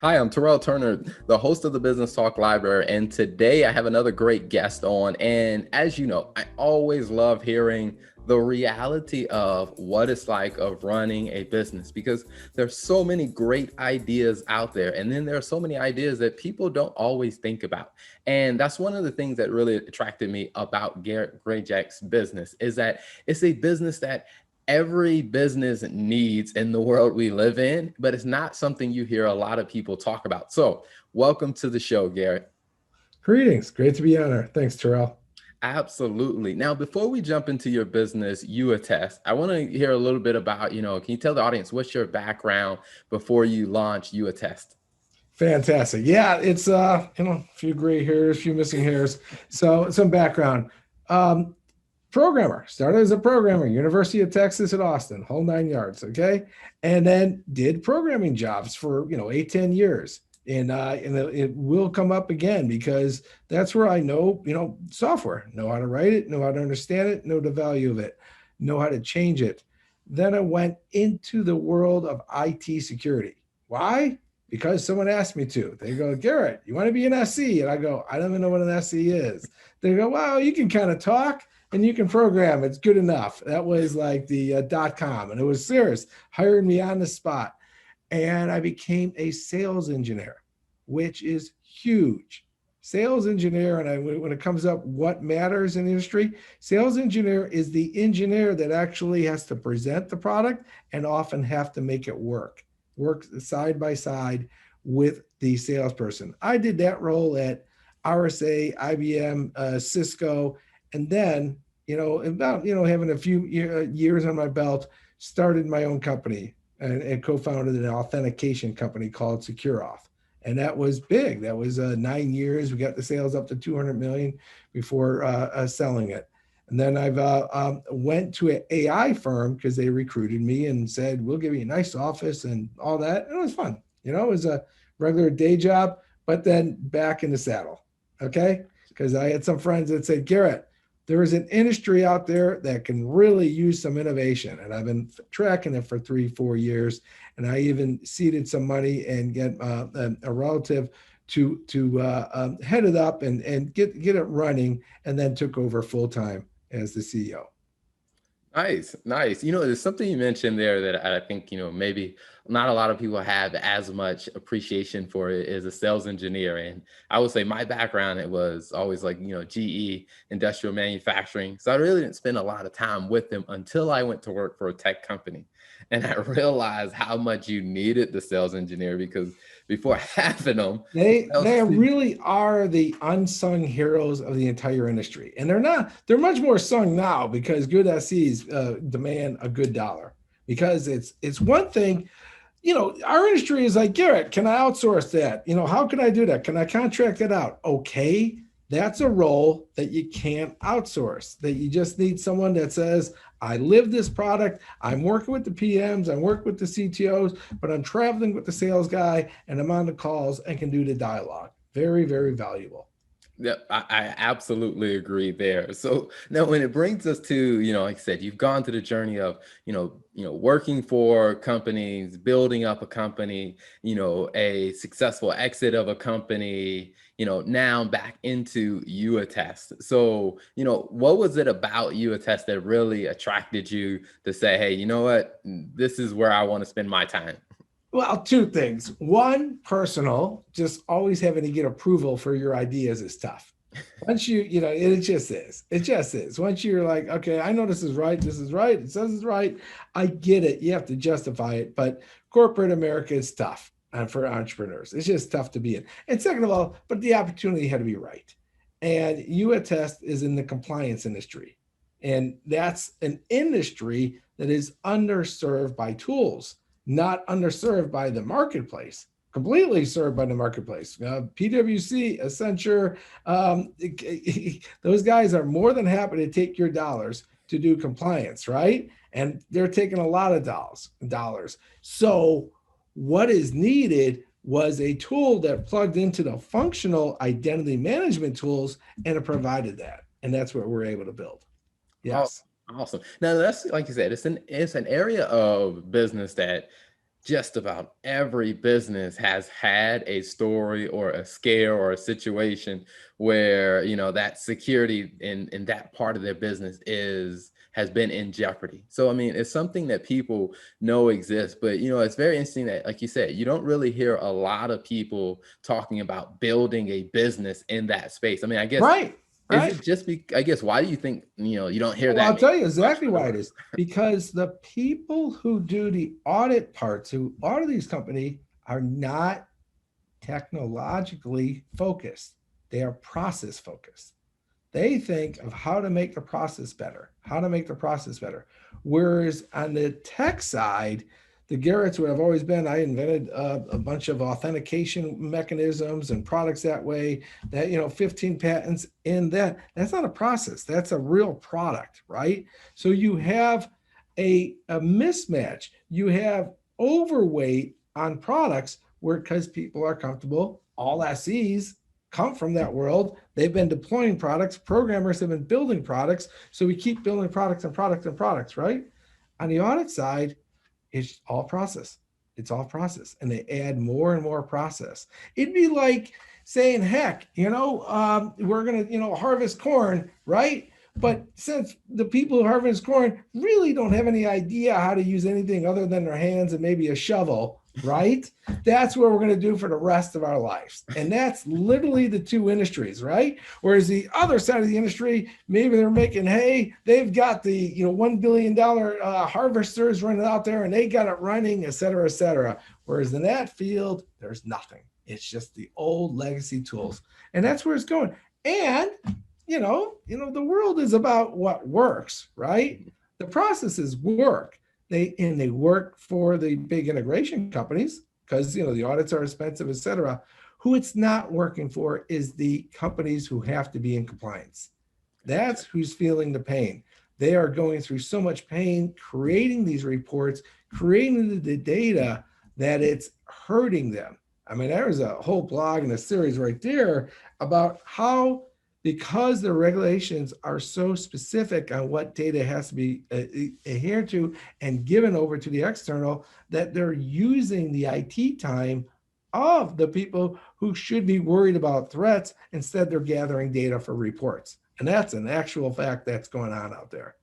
Hi, I'm Terrell Turner, the host of the Business Talk Library, and today I have another great guest on. And as you know, I always love hearing the reality of what it's like of running a business because there's so many great ideas out there, and then there are so many ideas that people don't always think about. And that's one of the things that really attracted me about Garret Grajak's business is that it's a business that every business needs in the world we live in, but it's not something you hear a lot of people talk about. So, welcome to the show, Garret. Greetings. Great to be on here. Thanks, Terrell. Absolutely. Now, before we jump into your business, YouAttest, I want to hear a little bit about, can you tell the audience what's your background before you launch YouAttest? Fantastic. Yeah, it's a few gray hairs, a few missing hairs. So some background. Um, Programmer. Started as a programmer, University of Texas at Austin, whole 9 yards. Okay. And then did programming jobs for 8, 10 years. And it will come up again because that's where I know, software, know how to write it, know how to understand it, know the value of it, know how to change it. Then I went into the world of IT security. Why? Because someone asked me to. They go, Garret, you want to be an SE? And I go, I don't even know what an SE is. They go, well, you can kind of talk and you can program. It's good enough. That was like the .com, and it was serious. Hired me on the spot, and I became a sales engineer, which is huge. Sales engineer, and when it comes up what matters in the industry, sales engineer is the engineer that actually has to present the product and often have to make it work side by side with the salesperson. I did that role at RSA, IBM, Cisco, and then about having a few years on my belt, started my own company and co-founded an authentication company called SecureAuth. And that was big. That was 9 years. We got the sales up to 200 million before selling it. And then I've went to an AI firm because they recruited me and said, we'll give you a nice office and all that. And it was fun. It was a regular day job, but then back in the saddle. Okay. Because I had some friends that said, Garret, there is an industry out there that can really use some innovation. And I've been tracking it for 3, 4 years. And I even seeded some money and get a relative to head it up and get it running, and then took over full time as the CEO. Nice, nice. There's something you mentioned there that I think, maybe not a lot of people have as much appreciation for it as a sales engineer. And I would say my background, it was always like, GE, industrial manufacturing. So I really didn't spend a lot of time with them until I went to work for a tech company. And I realized how much you needed the sales engineer because before having them, They really are the unsung heroes of the entire industry, and they're not. They're much more sung now because good SEs demand a good dollar. Because it's one thing, our industry is like, Garret, can I outsource that? How can I do that? Can I contract it out? Okay, that's a role that you can't outsource. That you just need someone that says, I live this product. I'm working with the PMs. I'm working with the CTOs, but I'm traveling with the sales guy and I'm on the calls and can do the dialogue. Very, very valuable. Yeah, I absolutely agree there. So now when it brings us to, like I said, you've gone through the journey of, working for companies, building up a company, a successful exit of a company, now back into YouAttest. So, what was it about YouAttest that really attracted you to say, hey, you know what, this is where I want to spend my time? Well, two things. One, personal, just always having to get approval for your ideas is tough. Once it just is. It just is. Once you're like, okay, I know this is right. This is right. It says it's right. I get it. You have to justify it. But corporate America is tough for entrepreneurs. It's just tough to be in. And second of all, but the opportunity had to be right. And you attest is in the compliance industry. And that's an industry that is underserved by tools, not underserved by the marketplace, completely served by the marketplace. PwC, Accenture, those guys are more than happy to take your dollars to do compliance, right? And they're taking a lot of dollars. So what is needed was a tool that plugged into the functional identity management tools, and it provided that. And that's what we're able to build. Oh, Yes. awesome. Now that's like you said, it's an area of business that, just about every business has had a story or a scare or a situation where, that security in that part of their business has been in jeopardy. So I mean, it's something that people know exists, but it's very interesting that, like you said, you don't really hear a lot of people talking about building a business in that space. I mean, I guess, Right, is right. it just I guess, why do you think, you don't hear Well, that I'll many tell you exactly why it entrepreneurs? is. Because the people who do the audit parts, who audit these companies, are not technologically focused. They are process focused. They think of how to make the process better, how to make the process better. Whereas on the tech side, the Garrett's what I've always been. I invented a bunch of authentication mechanisms and products that way. That 15 patents in that. That's not a process. That's a real product, right? So you have a mismatch. You have overweight on products where because people are comfortable, all SEs come from that world. They've been deploying products. Programmers have been building products. So we keep building products and products and products, right? On the audit side, it's all process. It's all process. And they add more and more process. It'd be like saying, heck, we're going to, harvest corn, right? But since the people who harvest corn really don't have any idea how to use anything other than their hands and maybe a shovel, right? That's what we're going to do for the rest of our lives. And that's literally the two industries, right? Whereas the other side of the industry, maybe they're making hay, they've got the $1 billion harvesters running out there and they got it running, et cetera, et cetera. Whereas in that field, there's nothing. It's just the old legacy tools. And that's where it's going. And the world is about what works, right? The processes work. They work for the big integration companies because the audits are expensive, et cetera. Who it's not working for is the companies who have to be in compliance. That's who's feeling the pain. They are going through so much pain creating these reports, creating the data that it's hurting them. I mean, there was a whole blog and a series right there about how, because the regulations are so specific on what data has to be adhered to and given over to the external, that they're using the IT time of the people who should be worried about threats. Instead, they're gathering data for reports. And that's an actual fact that's going on out there.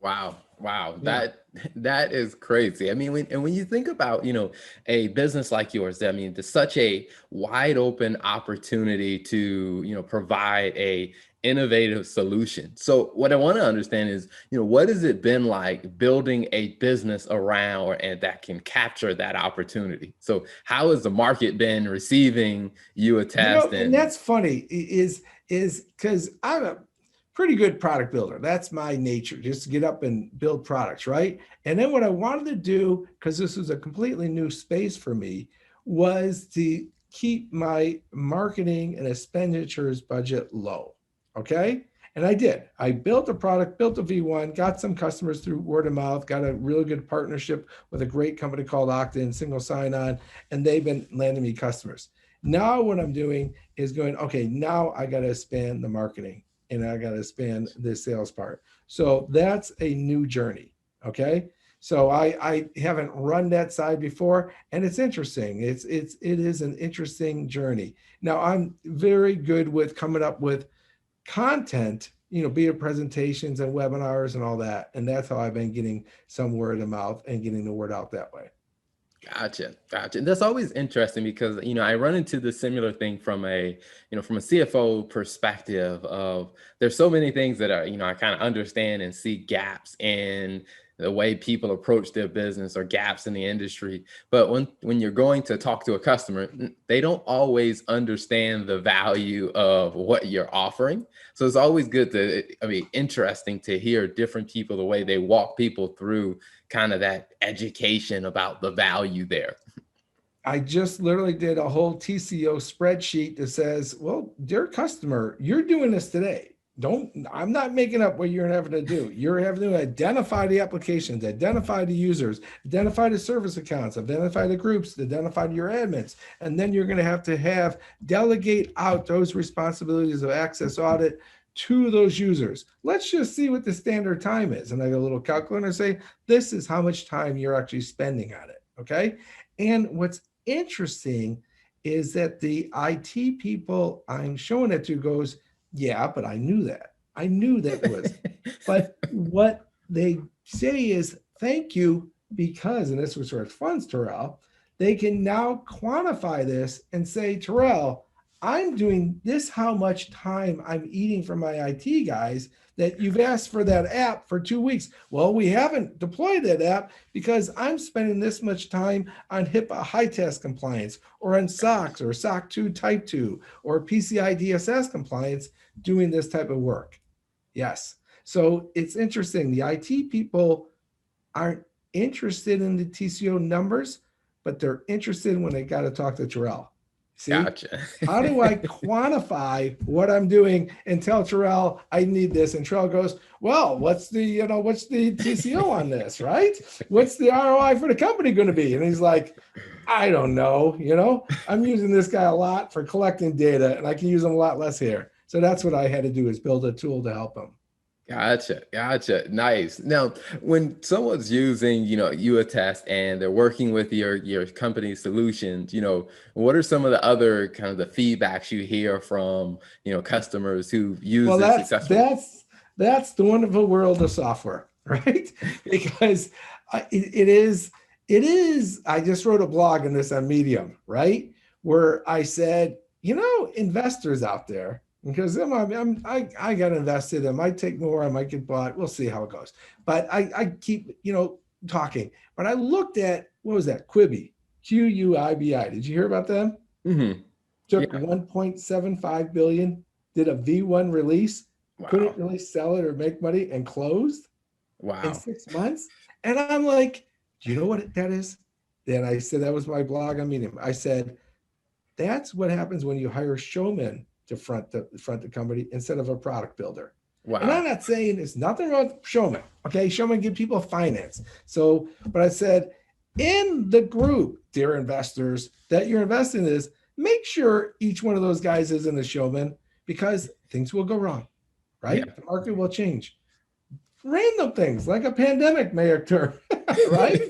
Wow. Wow. Yeah. That is crazy. I mean, when you think about, a business like yours, I mean, there's such a wide open opportunity to, provide a innovative solution. So what I want to understand is, what has it been like building a business around and that can capture that opportunity? So how has the market been receiving you a test And and that's funny is because I'm a pretty good product builder. That's my nature, just to get up and build products, right? And then what I wanted to do, because this was a completely new space for me, was to keep my marketing and expenditures budget low. Okay. And I did. I built a product, built a V1, got some customers through word of mouth, got a really good partnership with a great company called Octane, single sign on, and they've been landing me customers. Now, what I'm doing is going, okay, now I got to expand the marketing and I got to expand the sales part. So that's a new journey. Okay. So I haven't run that side before, and it's interesting. It is an interesting journey. Now I'm very good with coming up with content, be it presentations and webinars and all that. And that's how I've been getting some word of mouth and getting the word out that way. Gotcha, gotcha. And that's always interesting because I run into the similar thing from from a CFO perspective of there's so many things that are I kind of understand and see gaps in the way people approach their business or gaps in the industry. But when you're going to talk to a customer, they don't always understand the value of what you're offering. So it's always good interesting to hear different people, the way they walk people through kind of that education about the value there. I just literally did a whole TCO spreadsheet that says, well, dear customer, you're doing this today. I'm not making up what you're having to do. You're having to identify the applications, identify the users, identify the service accounts, identify the groups, identify your admins. And then you're going to have delegate out those responsibilities of access audit to those users. Let's just see what the standard time is. And I got a little calculator and say, this is how much time you're actually spending on it. Okay. And what's interesting is that the IT people I'm showing it to goes, yeah, but I knew that. I knew that was. But what they say is, thank you, because, and this was where it funds Terrell, they can now quantify this and say, Terrell, I'm doing this, how much time I'm eating from my IT guys that you've asked for that app for 2 weeks. Well, we haven't deployed that app because I'm spending this much time on HIPAA high test compliance or on SOX or SOC 2 type 2 or PCI DSS compliance doing this type of work. Yes. So it's interesting. The IT people aren't interested in the TCO numbers, but they're interested when they got to talk to Terrell. See, Gotcha. how do I quantify what I'm doing and tell Terrell I need this? And Terrell goes, well, what's the TCO on this, right? What's the ROI for the company going to be? And he's like, I don't know. I'm using this guy a lot for collecting data, and I can use him a lot less here. So that's what I had to do, is build a tool to help him. Gotcha. Nice. Now, when someone's using, YouAttest and they're working with your company solutions, what are some of the other kind of the feedbacks you hear from, customers who use it successfully? That's the wonderful world of software, right? Because it is. I just wrote a blog on this on Medium, right, where I said, investors out there, because I got invested. I might take more. I might get bought. We'll see how it goes. But I keep talking. But I looked at, what was that? Quibi, QUIBI. Did you hear about them? Mm-hmm. Took 1.75 billion. Did a V1 release. Wow. Couldn't really sell it or make money, and closed. Wow. In 6 months. And I'm like, do you know what that is? Then I said, that was my blog on Medium. I said, that's what happens when you hire showmen to front the company instead of a product builder. Wow. And I'm not saying there's nothing wrong with showmen. Okay, showmen give people finance. So, but I said, in the group, dear investors, that you're investing in, make sure each one of those guys isn't a showman, because things will go wrong, right? Yeah. The market will change. Random things like a pandemic may occur, right?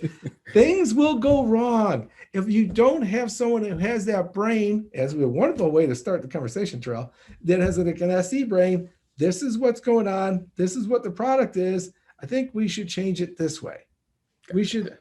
Things will go wrong. If you don't have someone who has that brain, as a wonderful way to start the conversation, Terrell, that has an SE brain, this is what's going on. This is what the product is. I think we should change it this way. We should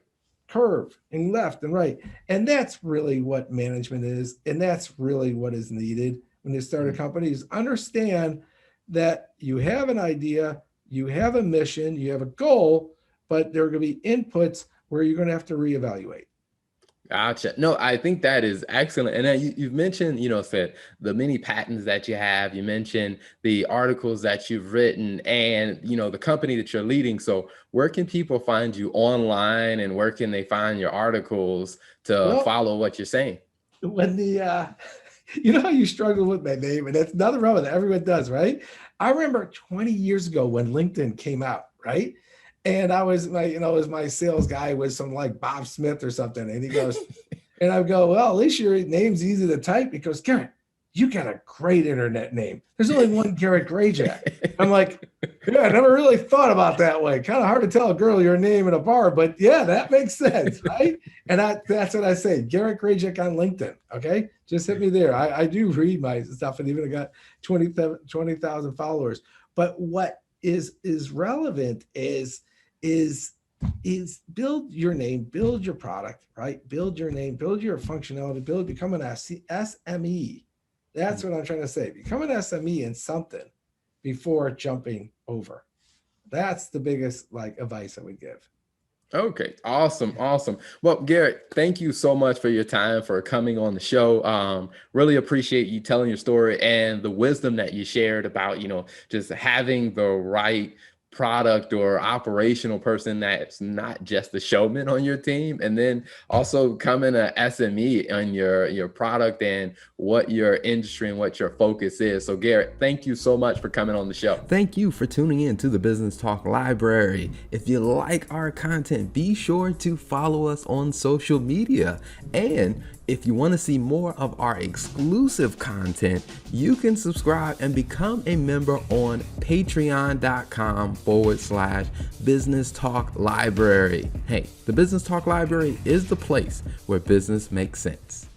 curve and left and right. And that's really what management is. And that's really what is needed when you start a company, is understand that you have an idea, you have a mission, you have a goal, but there are going to be inputs where you're going to have to reevaluate. Gotcha. No, I think that is excellent. And then you've mentioned, said the many patents that you have, you mentioned the articles that you've written, and, the company that you're leading. So where can people find you online, and where can they find your articles to follow what you're saying? When how you struggle with my name, and that's nothing wrong with it. Everyone does, right? I remember 20 years ago when LinkedIn came out, right? And I was my sales guy was some like Bob Smith or something. And he goes, and I go, well, at least your name's easy to type. He goes, Garret, you got a great internet name. There's only one Garret Grajek. I'm like, yeah, I never really thought about that way. Kind of hard to tell a girl your name in a bar, but yeah, that makes sense, right? And that's what I say, Garret Grajek on LinkedIn. Okay, just hit me there. I do read my stuff, and even I got 20,000 followers. But what is relevant is build your name, build your product, right? Build your name, build your functionality, become an SME. That's what I'm trying to say. Become an SME in something before jumping over. That's the biggest advice I would give. Okay. Awesome. Well, Garret, thank you so much for your time, for coming on the show. Really appreciate you telling your story and the wisdom that you shared about, just having the right product or operational person that's not just the showman on your team, and then also becoming an SME on your product and what your industry and what your focus is. So Garret, thank you so much for coming on the show. Thank you for tuning in to the Business Talk Library. If you like our content, be sure to follow us on social media, and If you want to see more of our exclusive content, you can subscribe and become a member on patreon.com/Business Talk Library. Hey, the Business Talk Library is the place where business makes sense.